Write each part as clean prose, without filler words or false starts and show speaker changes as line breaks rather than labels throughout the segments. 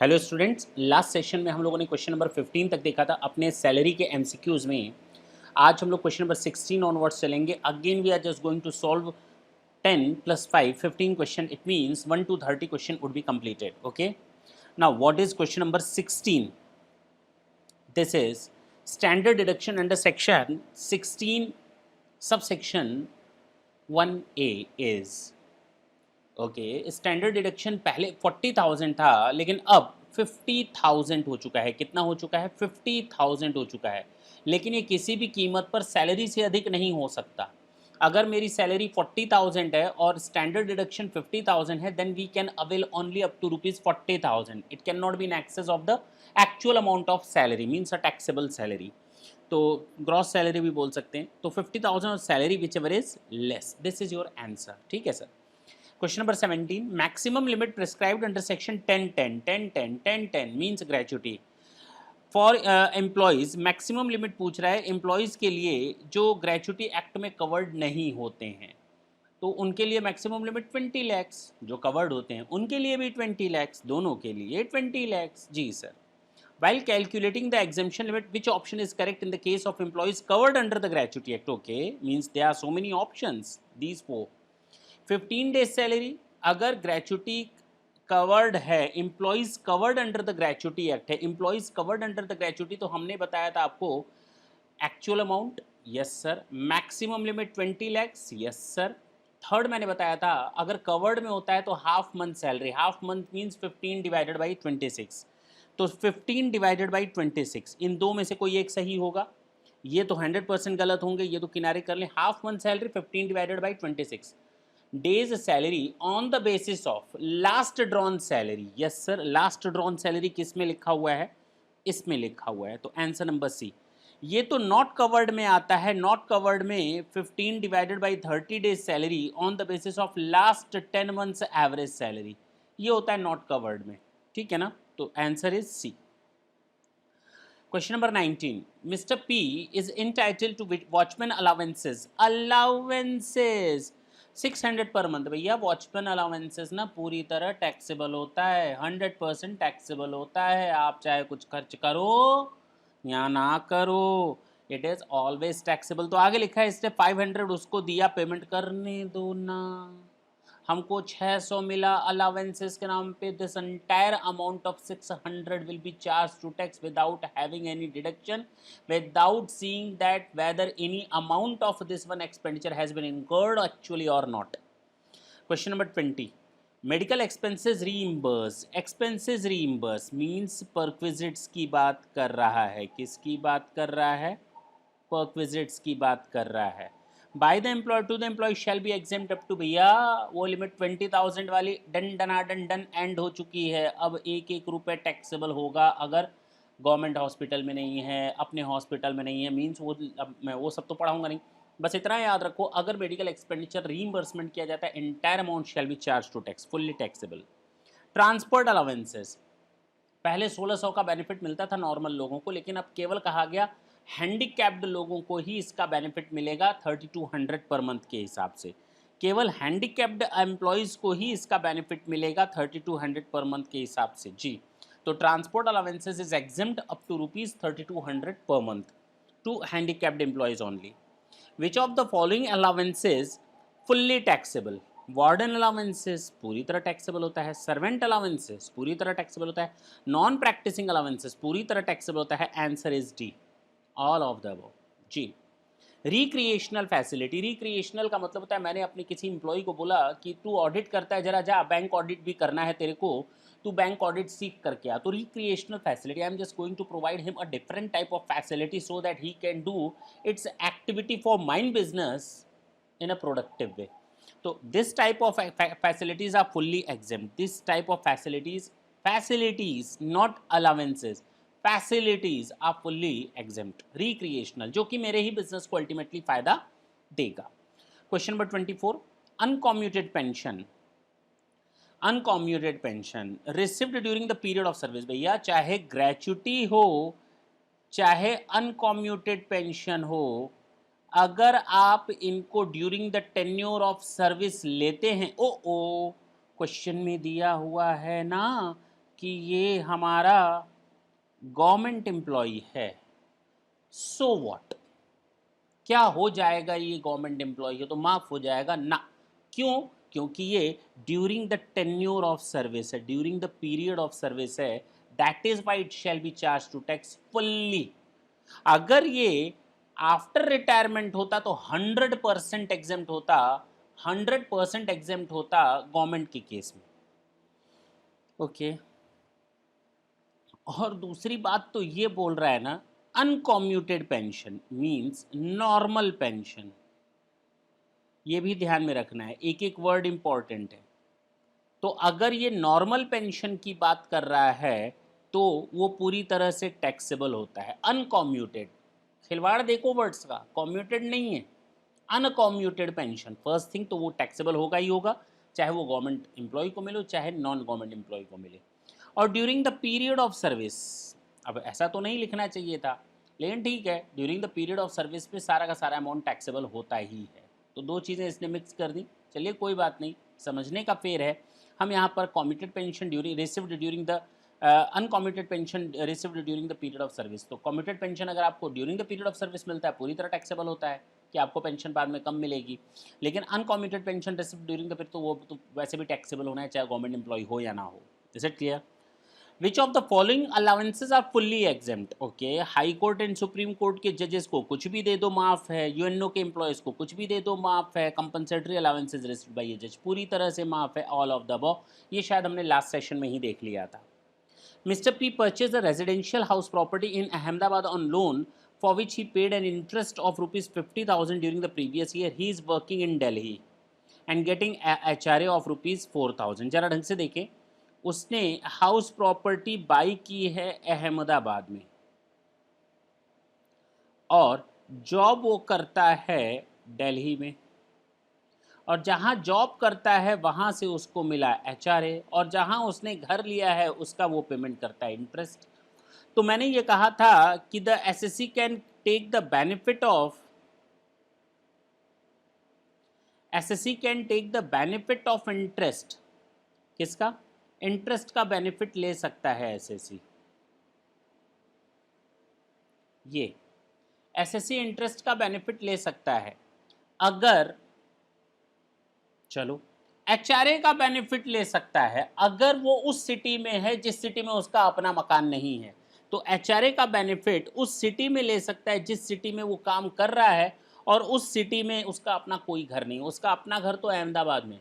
Hello students, last session में हम लोगों ने क्वेश्चन नंबर 15 तक देखा था अपने सैलरी के एमसीक्यूज में। आज हम लोग क्वेश्चन नंबर 16 ऑनवर्ड्स चलेंगे। Again we are just going to solve 10 + 5 15 question. It means 1 to 30 question would be completed. Okay, now what is question number 16? This is standard deduction under section 16 subsection 1A is okay. Standard deduction पहले 40,000 था, लेकिन अब 50,000 हो चुका है। कितना हो चुका है? 50,000 हो चुका है। लेकिन ये किसी भी कीमत पर सैलरी से अधिक नहीं हो सकता। अगर मेरी सैलरी 40,000 है और स्टैंडर्ड डिडक्शन 50,000 है, then we can avail only up to ₹40,000। It can not be in excess of the actual amount of salary, means a taxable salary. तो ग्रॉस सैलरी भी बोल सकते हैं। तो 50,000 और salary whichever is less, this is your answer. ठीक है sir. Question number 17, maximum limit prescribed under section 1010 means gratuity for employees। maximum limit पूछ रहा है employees के लिए जो gratuity act में covered नहीं होते हैं, तो उनके लिए maximum limit 20 lakhs, जो covered होते हैं उनके लिए भी 20 lakhs, दोनों के लिए 20 lakhs। जी sir. While calculating the exemption limit, which option is correct in the case of employees covered under the gratuity act? Okay, means there are so many options, these four। 15 days salary, अगर gratuity covered है, employees covered under the gratuity act है, employees covered under the gratuity, तो हमने बताया था आपको actual amount, yes sir. Maximum limit 20 lakhs, yes sir. Third मैंने बताया था अगर कवर्ड में होता है तो half month salary, half month means 15 divided by 26, तो 15 डिवाइडेड बाई 26, इन दो में से कोई एक सही होगा। ये तो 100% गलत होंगे, ये तो किनारे कर लें। Half month salary 15 divided by 26 days salary on the basis of last drawn salary. Yes sir, last drawn salary किस में लिखा हुआ है? इसमें लिखा हुआ है, तो आंसर नंबर सी। ये तो नॉट कवर्ड में आता है। नॉट कवर्ड में 15 divided by 30 days salary on the basis of last 10 months average salary, ये होता है नॉट कवर्ड में। ठीक है ना, तो answer is C. Question number 19. Mr. P is entitled to watchman allowances. Allowances 600 per month. भैया वॉचमैन अलाउंसेस ना पूरी तरह टैक्सेबल होता है, 100% टैक्सेबल होता है। आप चाहे कुछ खर्च करो या ना करो, इट इज़ ऑलवेज टैक्सेबल। तो आगे लिखा है इसने 500 उसको दिया, पेमेंट करने दो ना। हमको 600 मिला अलावेंसेस के नाम पे। This entire amount of 600 will be charge to tax without having any deduction, without seeing that whether any amount of this one expenditure has been incurred actually और not. Question number 20, medical expenses reimburse. Expenses reimburse means perquisites की बात कर रहा है। किसकी बात कर रहा है? परक्विजिट्स की बात कर रहा है। By the employer to the employee shall be exempt up to, भैया वो लिमिट 20,000 वाली डन डना डन डन एंड हो चुकी है। अब एक एक रुपये टैक्सेबल होगा अगर गवर्नमेंट हॉस्पिटल में नहीं है, अपने हॉस्पिटल में नहीं है, मीन्स वो अब मैं वो सब तो पढ़ाऊंगा नहीं। बस इतना याद रखो, अगर मेडिकल एक्सपेंडिचर रीइंबर्समेंट किया जाता है, entire amount shall be charge to tax, fully taxable. Transport allowances, पहले 1600 का बेनिफिट मिलता था नॉर्मल लोगों को, लेकिन अब केवल कहा गया हैंडीकैप्ड लोगों को ही इसका बेनिफिट मिलेगा 3200 पर मंथ के हिसाब से। केवल हैंडीकैप्ड एम्प्लॉयज़ को ही इसका बेनिफिट मिलेगा 3200 पर मंथ के हिसाब से। जी, तो transport allowances is exempt up to ₹3200 per month to handicapped employees only. Which of the following allowances fully taxable? Warden allowances पूरी तरह टैक्सेबल होता है, सर्वेंट अलावेंसेस पूरी तरह टैक्सेबल होता है, नॉन प्रैक्टिसिंग अलावेंसेस पूरी तरह टैक्सेबल होता है। Answer is D, all of the above. जी। रिक्रिएशनल फैसिलिटी, रिक्रिएशनल का मतलब होता है मैंने अपने किसी इंप्लॉय को बोला कि तू ऑडिट करता है, जरा जा बैंक ऑडिट भी करना है तेरे को, तू बैंक ऑडिट सीख करके आ। तो recreational facility, I am just going to provide him a different type of facility so that he can do its activity for mind business in a productive way. So this type of facilities are fully exempt. This type of facilities not allowances, facilities are fully exempt, recreational, जो कि मेरे ही business को ultimately फायदा देगा। Question number 24, uncommuted pension. Uncommuted pension received during the period of service. भैया चाहे gratuity हो चाहे अनकॉम्यूटेड पेंशन हो, अगर आप इनको during the tenure of service लेते हैं, ओ क्वेश्चन में दिया हुआ है ना कि ये हमारा गवर्नमेंट एम्प्लॉय है, सो व्हाट, क्या हो जाएगा, ये गवर्नमेंट एम्प्लॉय है तो माफ हो जाएगा ना। क्यों? क्योंकि ये during the tenure of service है, during the period of service है, that is why it shall be charge to tax fully. अगर ये आफ्टर रिटायरमेंट होता तो 100% एग्जेम्प्ट होता, 100% एग्जेम्प्ट होता गवर्नमेंट के केस में। ओके और दूसरी बात तो ये बोल रहा है ना, अनकॉम्यूटेड पेंशन मींस नॉर्मल पेंशन, ये भी ध्यान में रखना है, एक एक वर्ड इंपॉर्टेंट है। तो अगर ये नॉर्मल पेंशन की बात कर रहा है तो वो पूरी तरह से टैक्सेबल होता है। अनकॉम्यूटेड, खिलवाड़ देखो वर्ड्स का, कॉम्यूटेड नहीं है, अनकॉम्यूटेड पेंशन फर्स्ट थिंग, तो वो टैक्सेबल होगा ही होगा, चाहे वो गवर्नमेंट एम्प्लॉय को मिले चाहे नॉन गवर्नमेंट एम्प्लॉय को मिले। और during the period of service, अब ऐसा तो नहीं लिखना चाहिए था, लेकिन ठीक है, during the period of service में सारा का सारा अमाउंट टैक्सेबल होता ही है। तो दो चीज़ें इसने मिक्स कर दी, चलिए कोई बात नहीं, समझने का फेर है। हम यहाँ पर commuted pension received during the uncommuted pension received during the period of service, तो कॉम्यूटेड पेंशन अगर आपको during the period of service मिलता है पूरी तरह टैक्सेबल होता है कि आपको पेंशन बाद में कम मिलेगी। लेकिन uncommuted pension received during the period, तो वो तो वैसे भी टैक्सेबल होना है चाहे गवर्नमेंट एम्प्लॉय हो या ना हो। Is it clear? Which of the following allowances are fully exempt? Okay, high court and supreme court के जजेस को कुछ भी दे दो माफ है, यूएनओ के एम्प्लॉयज को कुछ भी दे दो माफ है, कंपनसेटरी अलाउंसेज रिसीव्ड बाय जज पूरी तरह से माफ है, ऑल ऑफ द अबव। ये शायद हमने लास्ट सेशन में ही देख लिया था। Mr. P purchased a residential house property in Ahmedabad on loan for which he paid an interest of rupees 50,000 during the previous year. He is working in Delhi and getting a HRA of rupees 4,000. जरा ढंग से देखें, उसने house property by की है अहमदाबाद में और job वो करता है दिल्ली में, और जहाँ जॉब करता है वहाँ से उसको मिला HRA, और जहाँ उसने घर लिया है उसका वो पेमेंट करता है इंटरेस्ट। तो मैंने ये कहा था कि the SSC can take the benefit of, SSC can take the benefit of interest, किसका? इंटरेस्ट का बेनिफिट ले सकता है एसएससी। ये एसएससी इंटरेस्ट का बेनिफिट ले सकता है अगर, चलो HRA का बेनिफिट ले सकता है अगर वो उस सिटी में है जिस सिटी में उसका अपना मकान नहीं है। तो HRA का बेनिफिट उस सिटी में ले सकता है जिस सिटी में वो काम कर रहा है, और उस सिटी में उसका अपना कोई घर नहीं, उसका अपना घर तो अहमदाबाद में,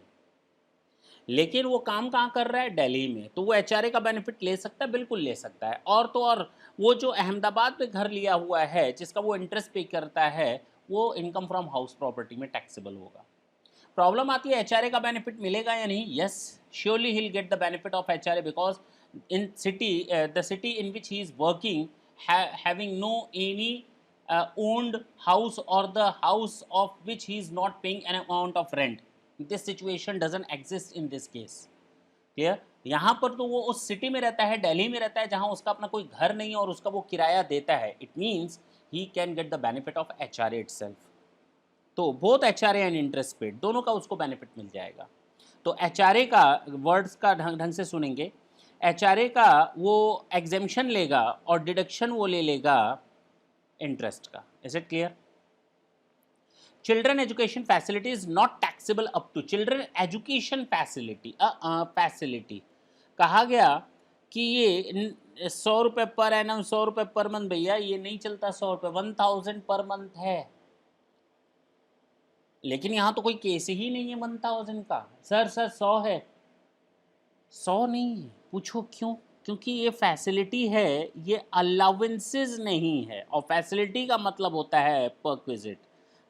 लेकिन वो काम कहाँ कर रहा है? दिल्ली में, तो वो HRA का बेनिफिट ले सकता है, बिल्कुल ले सकता है। और तो और वो जो अहमदाबाद में घर लिया हुआ है जिसका वो इंटरेस्ट पे करता है, वो इनकम फ्रॉम हाउस प्रॉपर्टी में टैक्सेबल होगा। प्रॉब्लम आती है HRA का बेनिफिट मिलेगा या नहीं? Yes, surely he will get the benefit of HRA because in city the city in which he is working having no any owned house or the house of which he is not paying an amount of rent. This situation doesn't exist in this case. Clear? यहाँ पर तो वो उस city में रहता है, दिल्ली में रहता है, जहाँ उसका अपना कोई घर नहीं है और उसका वो किराया देता है। It means he can get the benefit of HRA itself. तो both HRA and interest paid दोनों का उसको बेनिफिट मिल जाएगा। तो HRA का वर्ड्स का ढंग से सुनेंगे, HRA का वो एग्जेम्पशन लेगा और डिडक्शन वो ले लेगा इंटरेस्ट का। Is it clear? Children education facility is not taxable up to, children education facility facility कहा गया कि ये 100 रुपये पर एनम, 100 रुपये पर मंथ, भैया ये नहीं चलता 100 रुपये, 1000 पर मंथ है। लेकिन यहाँ तो कोई केस ही नहीं है 1000 का। सर 100 है, 100 नहीं है। पूछो क्यों? क्योंकि ये फैसिलिटी है, ये अलाउंसेस नहीं है, और फैसिलिटी का मतलब होता है परक्विजिट।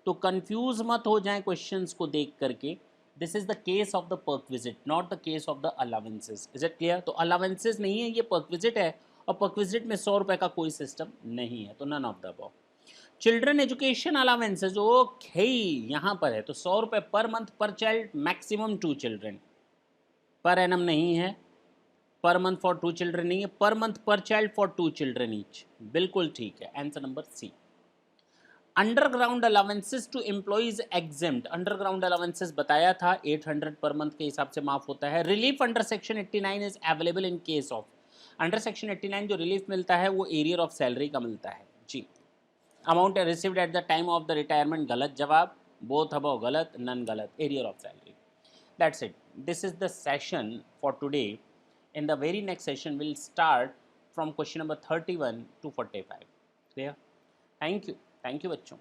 तो कंफ्यूज मत हो जाएं क्वेश्चंस को देख करके। This is the case of the perquisite, not the case of the allowances. Is it clear? तो अलाउंसेस नहीं है, ये परक्विजिट है, और परक्विजिट में 100 रुपये का कोई सिस्टम नहीं है, तो none of the above. Children education allowances okay यहाँ पर है, तो 100 रुपये per month per child, maximum 2 children, per annum नहीं है, पर मंथ फॉर 2 चिल्ड्रन नहीं है, पर month per child for 2 children each. बिल्कुल ठीक है, answer number C. Underground allowances to employees exempt, underground allowances बताया था 800 पर मंथ के हिसाब से माफ होता है। Relief under section 89 is available in case of, under section 89 जो रिलीफ मिलता है वो एरियर ऑफ सैलरी का मिलता है जी। Amount received at the time of the retirement, गलत जवाब, बोथ अबव गलत, नन गलत, arrear of salary. That's it, this is the session for today. In the very next session will start from question number 31 to 45। Clear? Thank you बच्चों।